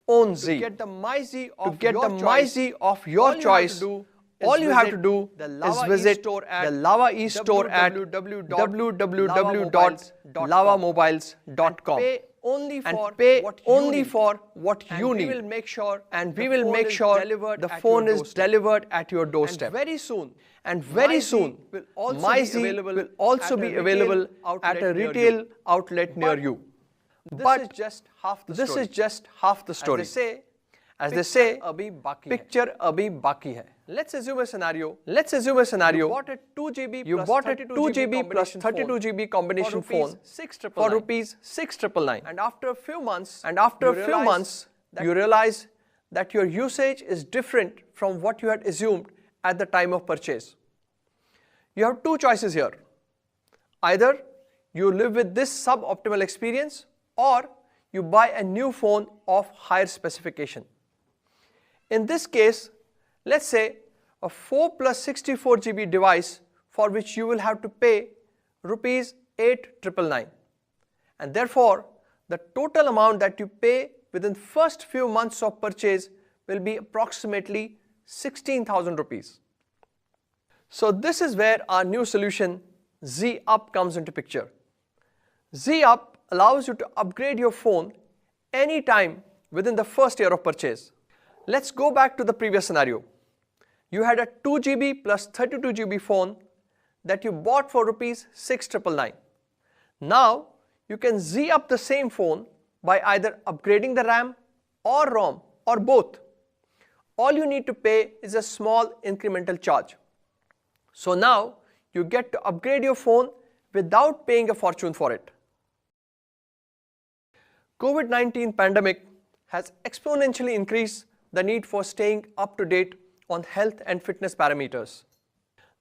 own Z. To get the MyZ of your choice, all you have to do is visit the Lava East store at www.lavamobiles.com and pay only for what you need. And we will make sure the phone is delivered at your doorstep. And very soon, MyZ will also be available at a retail outlet near you. But this is just half the story. As they say, picture abhi baki hai. Let's assume a scenario. You bought a 2 GB plus 32 GB combination phone for rupees 6,999. And after a few months, you realize that your usage is different from what you had assumed at the time of purchase. You have two choices here. Either you live with this suboptimal experience, or you buy a new phone of higher specification. In this case, let's say a 4 plus 64 GB device for which you will have to pay rupees 8,999. And therefore, the total amount that you pay within first few months of purchase will be approximately 16,000 rupees. So this is where our new solution Z Up comes into picture. Z Up allows you to upgrade your phone anytime within the first year of purchase. Let's go back to the previous scenario. You had a 2 GB plus 32 GB phone that you bought for rupees 6,999. Now you can Z up the same phone by either upgrading the RAM or ROM or both. All you need to pay is a small incremental charge. So now you get to upgrade your phone without paying a fortune for it. COVID-19 pandemic has exponentially increased the need for staying up to date on health and fitness parameters.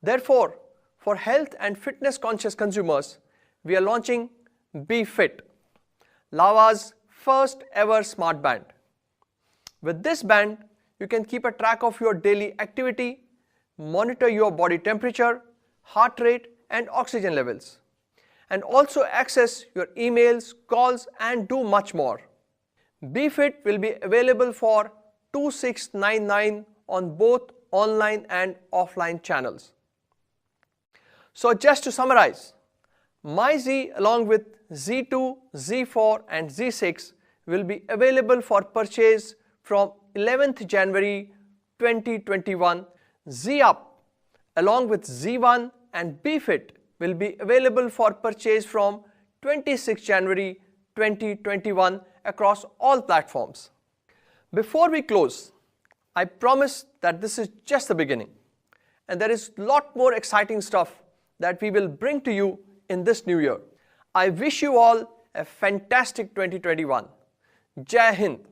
Therefore, for health and fitness conscious consumers, we are launching BeFit, Lava's first ever smart band. With this band, you can keep a track of your daily activity, monitor your body temperature, heart rate, and oxygen levels, and also access your emails, calls, and do much more. BeFit will be available for 2,699 on both online and offline channels. So just to summarize, MyZ along with Z2, Z4 and Z6 will be available for purchase from 11th January 2021. Z Up along with Z1 and BeFit will be available for purchase from 26th January 2021 across all platforms. Before we close, I promise that this is just the beginning, and there is a lot more exciting stuff that we will bring to you in this new year. I wish you all a fantastic 2021. Jai Hind.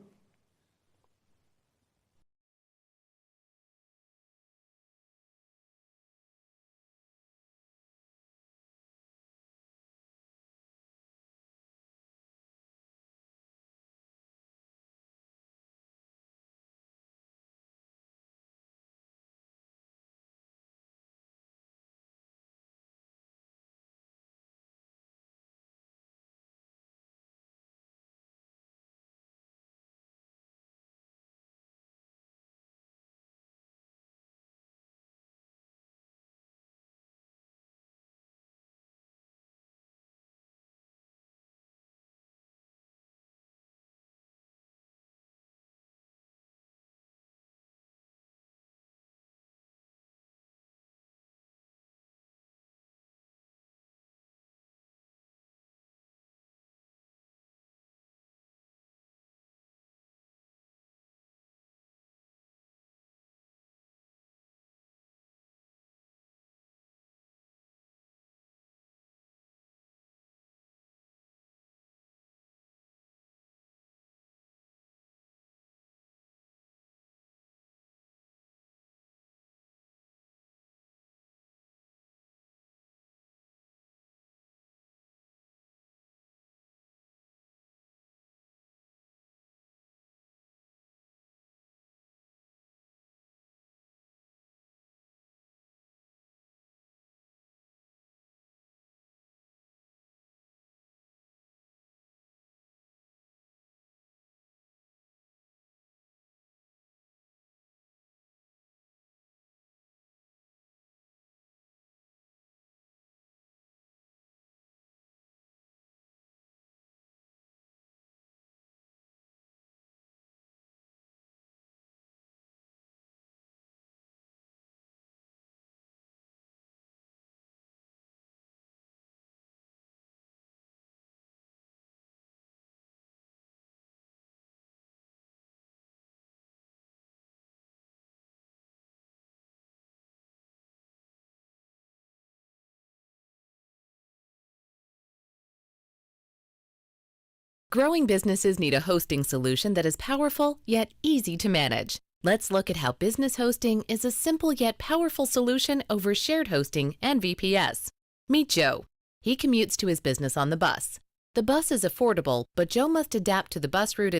Growing businesses need a hosting solution that is powerful yet easy to manage. Let's look at how business hosting is a simple yet powerful solution over shared hosting and VPS. Meet Joe. He commutes to his business on the bus. The bus is affordable, but Joe must adapt to the bus route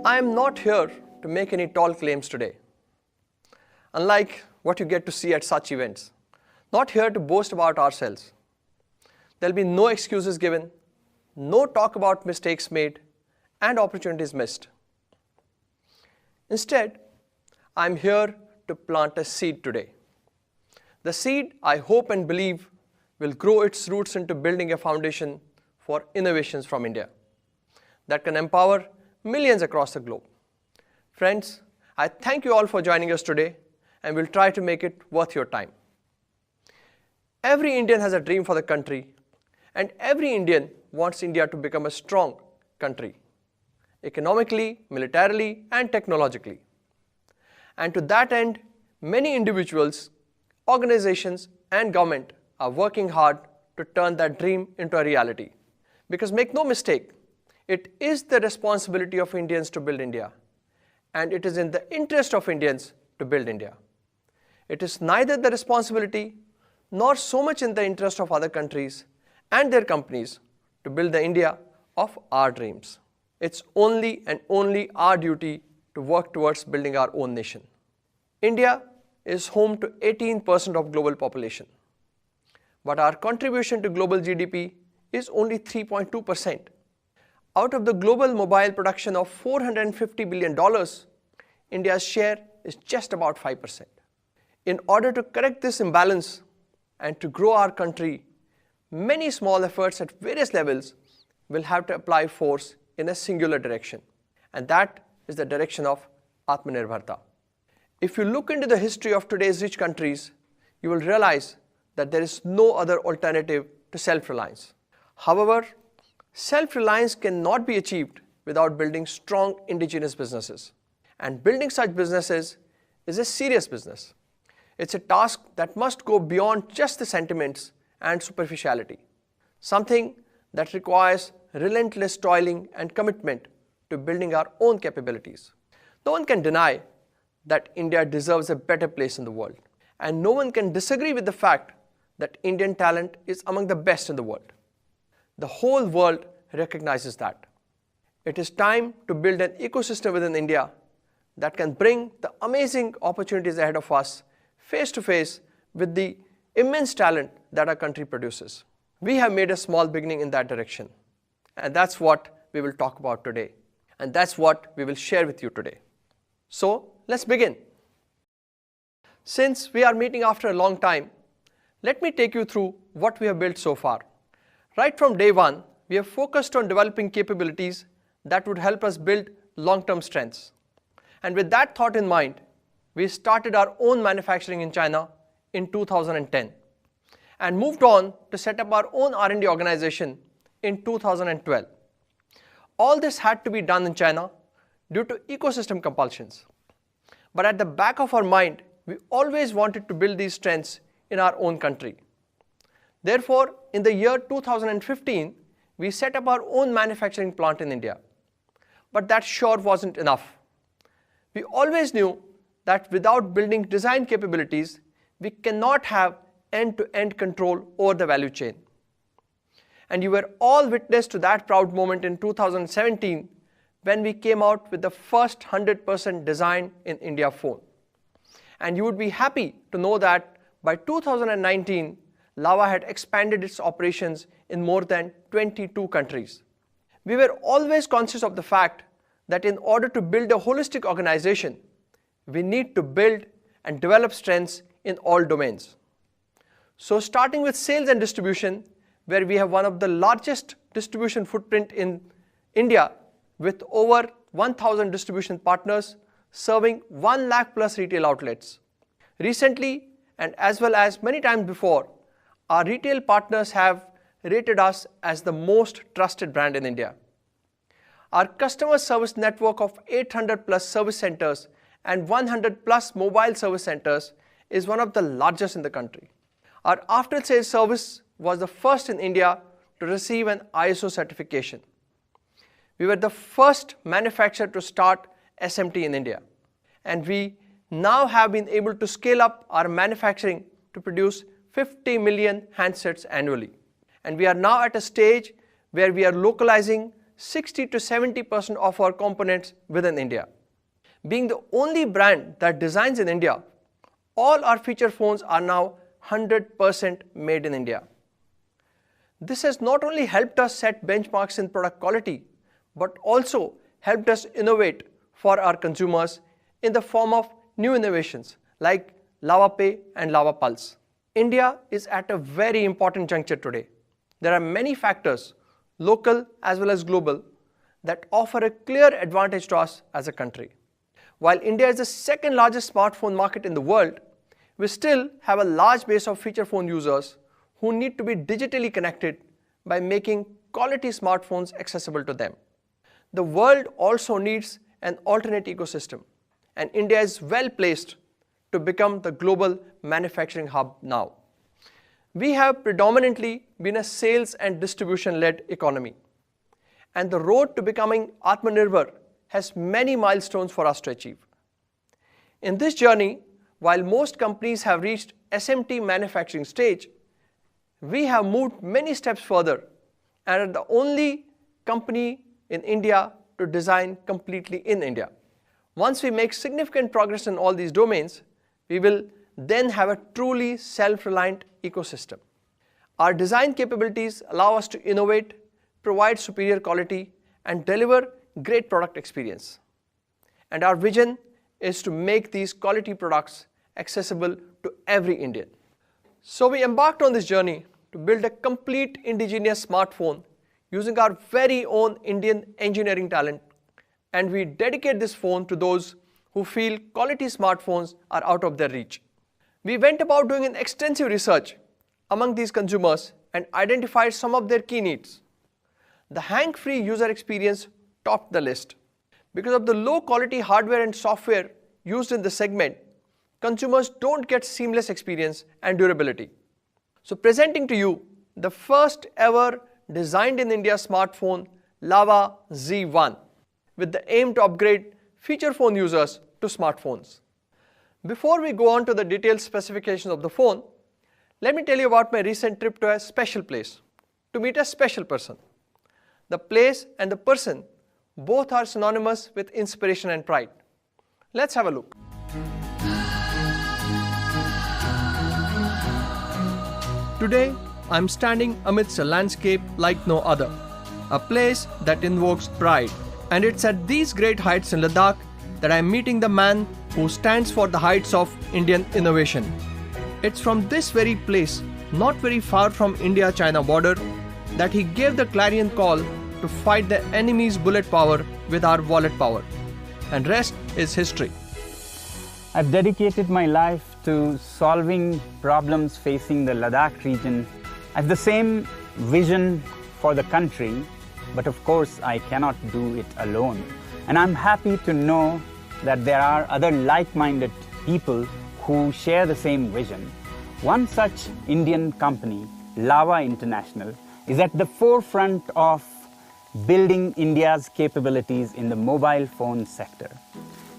I am not here to make any tall claims today. Unlike what you get to see at such events, not here to boast about ourselves. There'll be no excuses given, no talk about mistakes made and opportunities missed. Instead, I'm here to plant a seed today. The seed, I hope and believe, will grow its roots into building a foundation for innovations from India that can empower millions across the globe. Friends, I thank you all for joining us today and we'll try to make it worth your time. Every Indian has a dream for the country and every Indian wants India to become a strong country, economically, militarily and technologically. And to that end, many individuals, organizations and government are working hard to turn that dream into a reality. Because make no mistake, it is the responsibility of Indians to build India, and it is in the interest of Indians to build India. It is neither the responsibility nor so much in the interest of other countries and their companies to build the India of our dreams. It's only and only our duty to work towards building our own nation. India is home to 18% of global population, but our contribution to global GDP is only 3.2%. Out of the global mobile production of $450 billion, India's share is just about 5%. In order to correct this imbalance and to grow our country, many small efforts at various levels will have to apply force in a singular direction, and that is the direction of Atmanirbharta. If you look into the history of today's rich countries, you will realize that there is no other alternative to self-reliance. However, self-reliance cannot be achieved without building strong indigenous businesses. And building such businesses is a serious business. It's a task that must go beyond just the sentiments and superficiality. Something that requires relentless toiling and commitment to building our own capabilities. No one can deny that India deserves a better place in the world. And no one can disagree with the fact that Indian talent is among the best in the world. The whole world recognizes that. It is time to build an ecosystem within India that can bring the amazing opportunities ahead of us face to face with the immense talent that our country produces. We have made a small beginning in that direction, and that's what we will talk about today, and that's what we will share with you today. So let's begin. Since we are meeting after a long time, let me take you through what we have built so far. Right from day one, we have focused on developing capabilities that would help us build long-term strengths. And with that thought in mind, we started our own manufacturing in China in 2010 and moved on to set up our own R&D organization in 2012. All this had to be done in China due to ecosystem compulsions. But at the back of our mind, we always wanted to build these strengths in our own country. Therefore, in the year 2015, we set up our own manufacturing plant in India. But that sure wasn't enough. We always knew that without building design capabilities, we cannot have end-to-end control over the value chain. And you were all witness to that proud moment in 2017 when we came out with the first 100% design in India phone. And you would be happy to know that by 2019, Lava had expanded its operations in more than 22 countries. We were always conscious of the fact that in order to build a holistic organization, we need to build and develop strengths in all domains. So starting with sales and distribution, where we have one of the largest distribution footprint in India with over 1,000 distribution partners serving 1 lakh plus retail outlets. Recently, and as well as many times before, our retail partners have rated us as the most trusted brand in India. Our customer service network of 800 plus service centers and 100 plus mobile service centers is one of the largest in the country. Our after-sales service was the first in India to receive an ISO certification. We were the first manufacturer to start SMT in India, and we now have been able to scale up our manufacturing to produce 50 million handsets annually. And we are now at a stage where we are localizing 60 to 70% of our components within India. Being the only brand that designs in India, all our feature phones are now 100% made in India. This has not only helped us set benchmarks in product quality, but also helped us innovate for our consumers in the form of new innovations like Lava Pay and Lava Pulse. India is at a very important juncture today. There are many factors, local as well as global, that offer a clear advantage to us as a country. While India is the second largest smartphone market in the world, we still have a large base of feature phone users who need to be digitally connected by making quality smartphones accessible to them. The world also needs an alternate ecosystem, and India is well placed to become the global manufacturing hub now. We have predominantly been a sales and distribution-led economy, and the road to becoming Atmanirbhar has many milestones for us to achieve. In this journey, while most companies have reached SMT manufacturing stage, we have moved many steps further and are the only company in India to design completely in India. Once we make significant progress in all these domains, we will then have a truly self-reliant ecosystem. Our design capabilities allow us to innovate, provide superior quality, and deliver great product experience. And our vision is to make these quality products accessible to every Indian. So we embarked on this journey to build a complete indigenous smartphone using our very own Indian engineering talent, and we dedicate this phone to those who feel quality smartphones are out of their reach. We went about doing an extensive research among these consumers and identified some of their key needs. The hang-free user experience topped the list. Because of the low quality hardware and software used in the segment, consumers don't get seamless experience and durability. So presenting to you the first ever designed in India smartphone, Lava Z1, with the aim to upgrade feature phone users to smartphones. Before we go on to the detailed specifications of the phone, let me tell you about my recent trip to a special place, to meet a special person. The place and the person both are synonymous with inspiration and pride. Let's have a look. Today, I'm standing amidst a landscape like no other, a place that invokes pride. And it's at these great heights in Ladakh that I'm meeting the man who stands for the heights of Indian innovation. It's from this very place, not very far from India-China border, that he gave the clarion call to fight the enemy's bullet power with our wallet power. And rest is history. I've dedicated my life to solving problems facing the Ladakh region. I have the same vision for the country, but of course I cannot do it alone. And I'm happy to know that there are other like-minded people who share the same vision. One such Indian company, Lava International, is at the forefront of building India's capabilities in the mobile phone sector.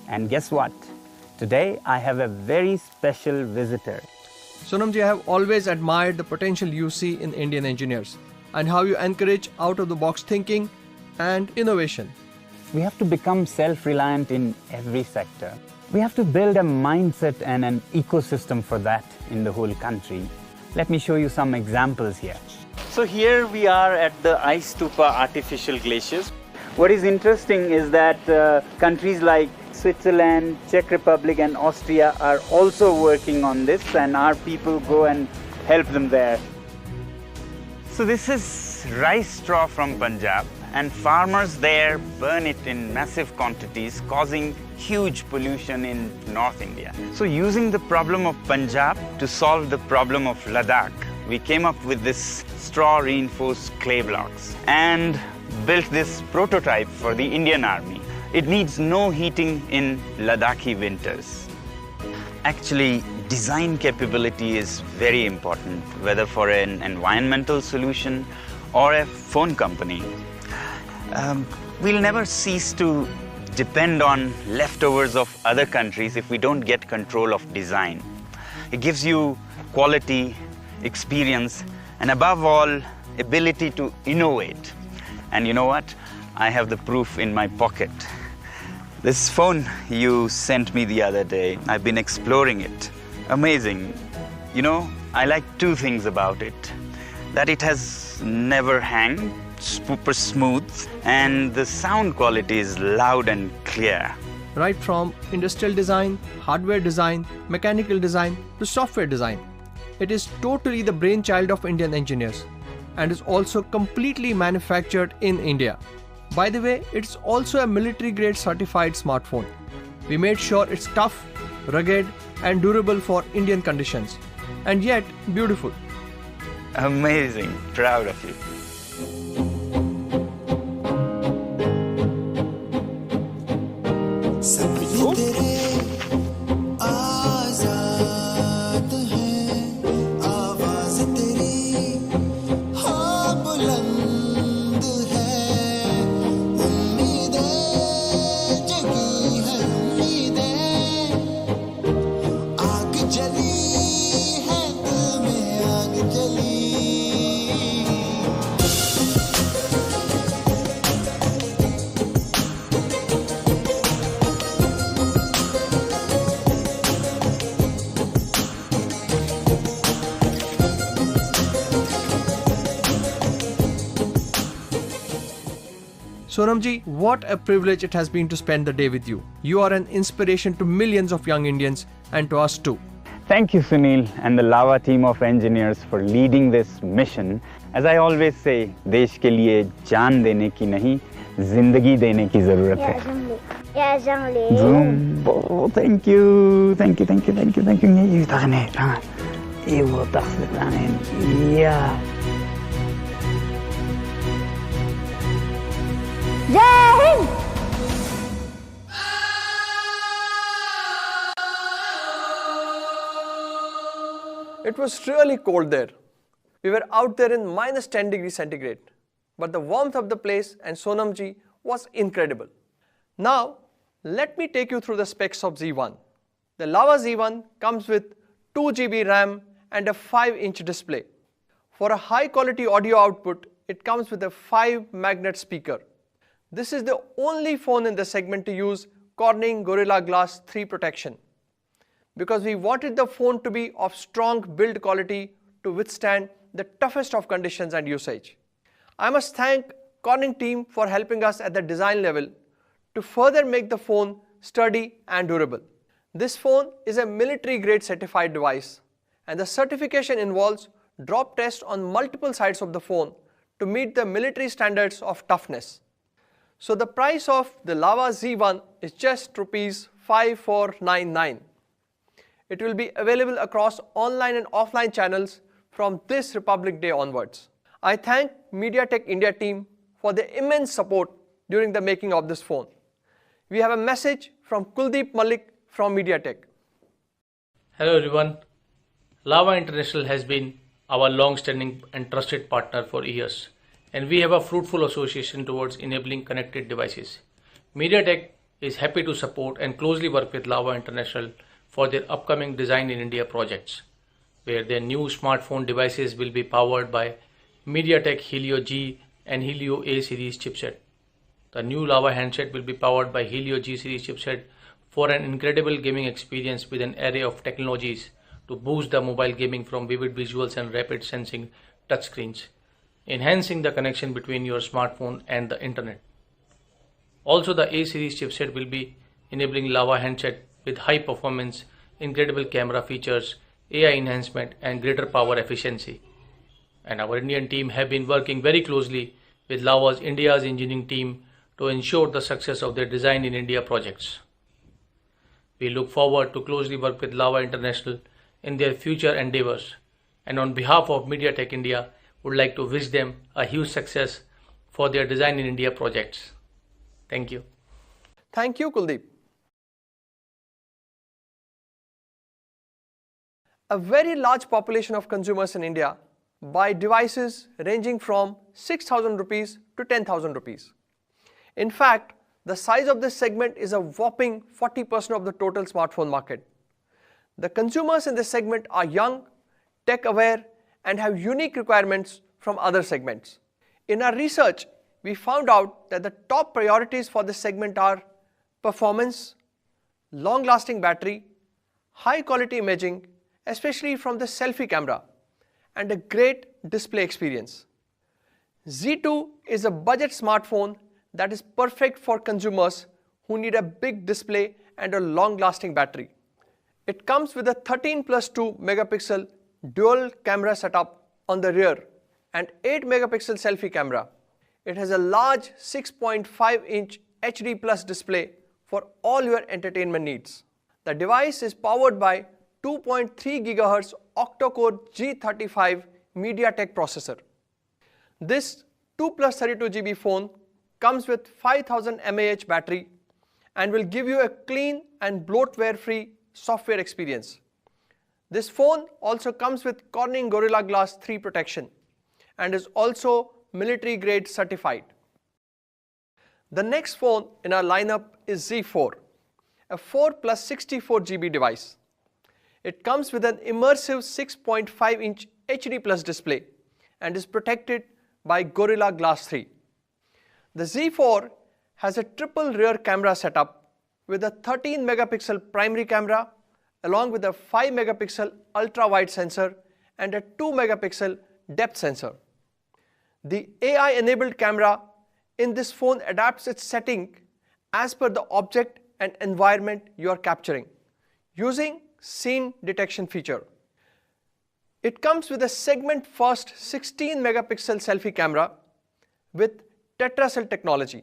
And guess what? Today I have a very special visitor. Sonamji, I have always admired the potential you see in Indian engineers and how you encourage out-of-the-box thinking and innovation. We have to become self-reliant in every sector. We have to build a mindset and an ecosystem for that in the whole country. Let me show you some examples here. So here we are at the Ice Stupa artificial glaciers. What is interesting is that countries like Switzerland, Czech Republic and Austria are also working on this, and our people go and help them there. So this is rice straw from Punjab, and farmers there burn it in massive quantities, causing huge pollution in North India. So using the problem of Punjab to solve the problem of Ladakh, we came up with this straw reinforced clay blocks and built this prototype for the Indian Army. It needs no heating in Ladakhi winters. Actually, design capability is very important, whether for an environmental solution or a phone company. We'll never cease to depend on leftovers of other countries if we don't get control of design. It gives you quality, experience, and above all, ability to innovate. And you know what? I have the proof in my pocket. This phone you sent me the other day, I've been exploring it. Amazing. You know, I like two things about it. That it has never hang, super smooth, and the sound quality is loud and clear. Right from industrial design, hardware design, mechanical design to software design. It is totally the brainchild of Indian engineers and is also completely manufactured in India. By the way, it's also a military-grade certified smartphone. We made sure it's tough, rugged, and durable for Indian conditions, and yet beautiful. Amazing. Proud of you. Sonamji, what a privilege it has been to spend the day with you. You are an inspiration to millions of young Indians and to us too. Thank you, Sunil, and the Lava team of engineers for leading this mission. As I always say, देश के लिए जान देने की नहीं, जिंदगी देने की जरूरत है. Oh, thank you. ये ताने, हाँ, ये वो ताने, yeah. It was really cold there. We were out there in minus 10 degrees centigrade. But the warmth of the place and Sonamji was incredible. Now, let me take you through the specs of Z1. The Lava Z1 comes with 2 GB RAM and a 5-inch display. For a high quality audio output, it comes with a 5-magnet speaker. This is the only phone in the segment to use Corning Gorilla Glass 3 protection, because we wanted the phone to be of strong build quality to withstand the toughest of conditions and usage. I must thank Corning team for helping us at the design level to further make the phone sturdy and durable. This phone is a military grade certified device, and the certification involves drop tests on multiple sides of the phone to meet the military standards of toughness. So the price of the Lava Z1 is just Rs 5499. It will be available across online and offline channels from this Republic Day onwards. I thank MediaTek India team for their immense support during the making of this phone. We have a message from Kuldeep Malik from MediaTek. Hello everyone. Lava International has been our long-standing and trusted partner for years, and we have a fruitful association towards enabling connected devices. MediaTek is happy to support and closely work with Lava International for their upcoming Design in India projects, where their new smartphone devices will be powered by MediaTek Helio G and Helio A series chipset. The new Lava handset will be powered by Helio G series chipset for an incredible gaming experience with an array of technologies to boost the mobile gaming from vivid visuals and rapid sensing touchscreens, enhancing the connection between your smartphone and the internet. Also, the A series chipset will be enabling Lava handset with high performance, incredible camera features, AI enhancement and greater power efficiency. And our Indian team have been working very closely with Lava's India's engineering team to ensure the success of their Design in India projects. We look forward to closely work with Lava International in their future endeavors, and on behalf of MediaTek India, would like to wish them a huge success for their Design in India projects. Thank you. Thank you, Kuldeep. A very large population of consumers in India buy devices ranging from 6,000 rupees to 10,000 rupees. In fact, the size of this segment is a whopping 40% of the total smartphone market. The consumers in this segment are young, tech aware, and have unique requirements from other segments. In our research, we found out that the top priorities for this segment are performance, long-lasting battery, high-quality imaging, especially from the selfie camera, and a great display experience. Z2 is a budget smartphone that is perfect for consumers who need a big display and a long-lasting battery. It comes with a 13+2 megapixel dual camera setup on the rear and 8 megapixel selfie camera. It has a large 6.5-inch HD Plus display for all your entertainment needs. The device is powered by 2.3 GHz octa-core G35 MediaTek processor. This 2 plus 32 GB phone comes with 5000 mAh battery and will give you a clean and bloatware-free software experience. This phone also comes with Corning Gorilla Glass 3 protection and is also military grade certified. The next phone in our lineup is Z4, a 4 plus 64 GB device. It comes with an immersive 6.5-inch HD Plus display and is protected by Gorilla Glass 3. The Z4 has a triple rear camera setup with a 13 megapixel primary camera along with a 5 megapixel ultra-wide sensor and a 2 megapixel depth sensor. The AI-enabled camera in this phone adapts its setting as per the object and environment you are capturing using scene detection feature. It comes with a segment-first 16 megapixel selfie camera with tetracell technology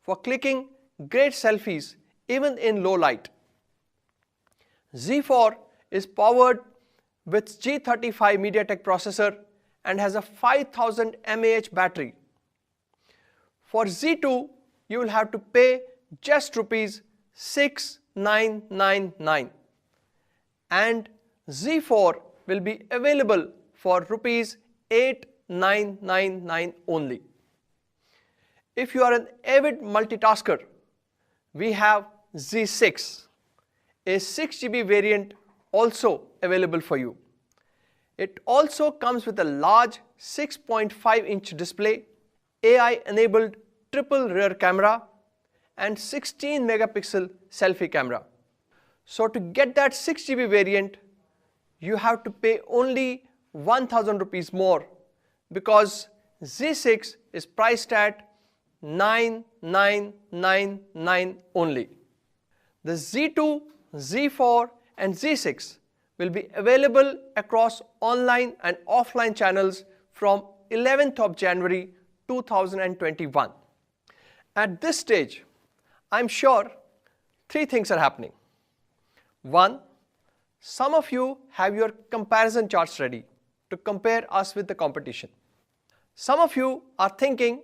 for clicking great selfies even in low light. Z4 is powered with G35 MediaTek processor and has a 5000 mAh battery. For Z2, you will have to pay just rupees 6999 and Z4 will be available for rupees 8999 only. If you are an avid multitasker, we have Z6, a 6 GB variant also available for you. It also comes with a large 6.5-inch display, AI-enabled triple rear camera, and 16 megapixel selfie camera. So to get that 6 GB variant, you have to pay only 1000 rupees more because Z6 is priced at 9999 only. The Z2, Z4 and Z6 will be available across online and offline channels from 11th of January 2021. At this stage, I'm sure three things are happening. One, some of you have your comparison charts ready to compare us with the competition. Some of you are thinking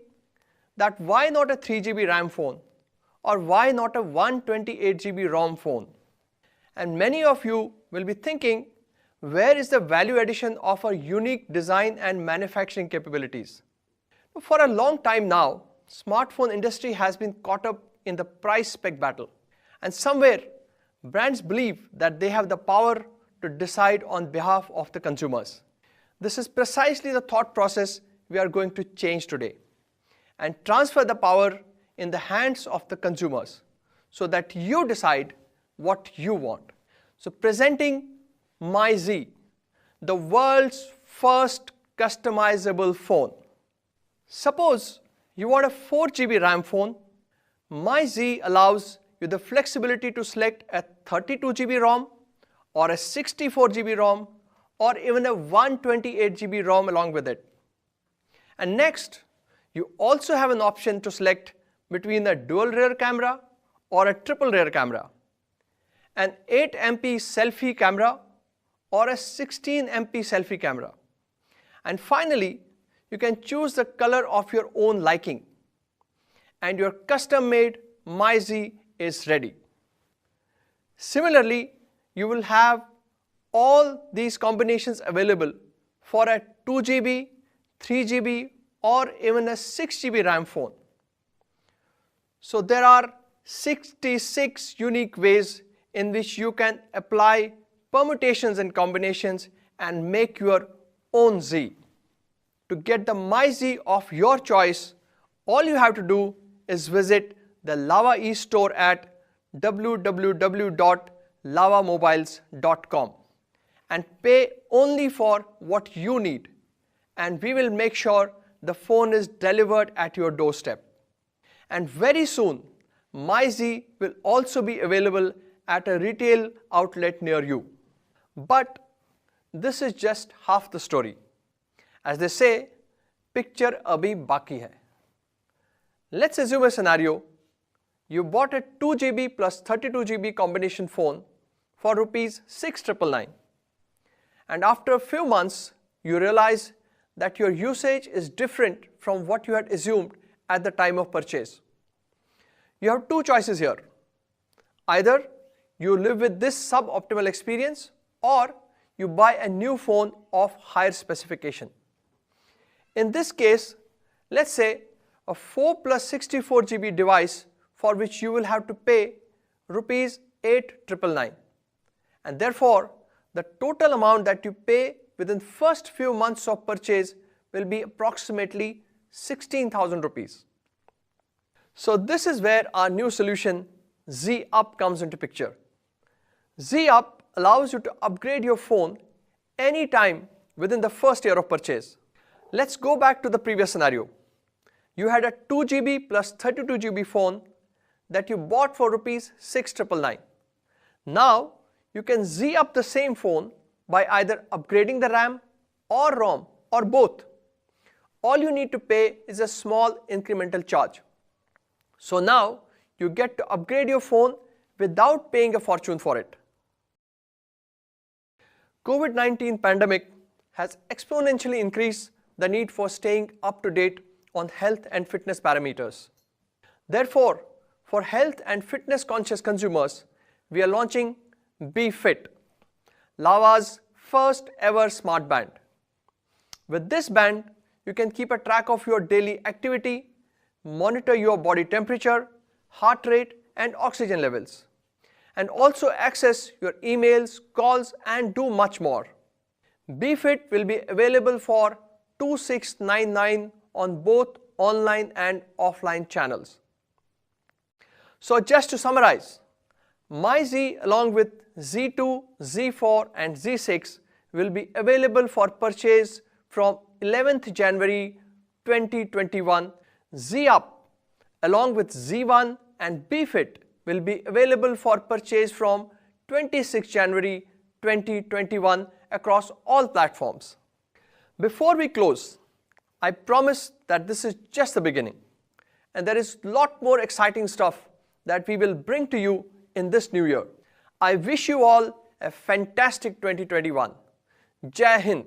that why not a 3 GB RAM phone or why not a 128 GB ROM phone? And many of you will be thinking, where is the value addition of our unique design and manufacturing capabilities? For a long time now, smartphone industry has been caught up in the price spec battle. And somewhere, brands believe that they have the power to decide on behalf of the consumers. This is precisely the thought process we are going to change today and transfer the power in the hands of the consumers so that you decide what you want. So presenting MyZ, the world's first customizable phone. Suppose you want a 4 GB RAM phone. MyZ allows you the flexibility to select a 32 GB ROM or a 64 GB ROM or even a 128 GB ROM along with it. And next, you also have an option to select between a dual rear camera or a triple rear camera, an 8 MP selfie camera or a 16 MP selfie camera. And finally, you can choose the color of your own liking. And your custom-made MyZ is ready. Similarly, you will have all these combinations available for a 2 GB, 3 GB or even a 6 GB RAM phone. So there are 66 unique ways in which you can apply permutations and combinations and make your own Z. To get the MyZ of your choice, All you have to do is visit the Lava e-store at www.lavamobiles.com and pay only for what you need, and we will make sure the phone is delivered at your doorstep. And very soon, MyZ will also be available at a retail outlet near you. But this is just half the story. As they say, picture abhi baki hai. Let's assume a scenario. You bought a 2GB plus 32GB combination phone for rupees 6,999. And after a few months, you realize that your usage is different from what you had assumed at the time of purchase. You have two choices here. Either you live with this suboptimal experience, or you buy a new phone of higher specification. In this case, let's say a 4 plus 64GB device for which you will have to pay rupees 8,999. And therefore, the total amount that you pay within first few months of purchase will be approximately 16,000 rupees. So this is where our new solution Z Up comes into picture. Z Up allows you to upgrade your phone anytime within the first year of purchase. Let's go back to the previous scenario. You had a 2GB plus 32GB phone that you bought for rupees 6,999. Now you can Z up the same phone by either upgrading the RAM or ROM or both. All you need to pay is a small incremental charge. So now you get to upgrade your phone without paying a fortune for it. COVID-19 pandemic has exponentially increased the need for staying up to date on health and fitness parameters. Therefore, for health and fitness conscious consumers, we are launching BeFit, Lava's first ever smart band. With this band, you can keep a track of your daily activity, monitor your body temperature, heart rate, and oxygen levels, and also access your emails, calls, and do much more. BeFit will be available for 2,699 on both online and offline channels. So just to summarize, MyZ along with Z2, Z4 and Z6 will be available for purchase from 11th January 2021. Z Up along with Z1 and BeFit will be available for purchase from 26 January 2021 across all platforms. Before we close, I promise that this is just the beginning, and there is a lot more exciting stuff that we will bring to you in this new year. I wish you all a fantastic 2021. Jai Hind.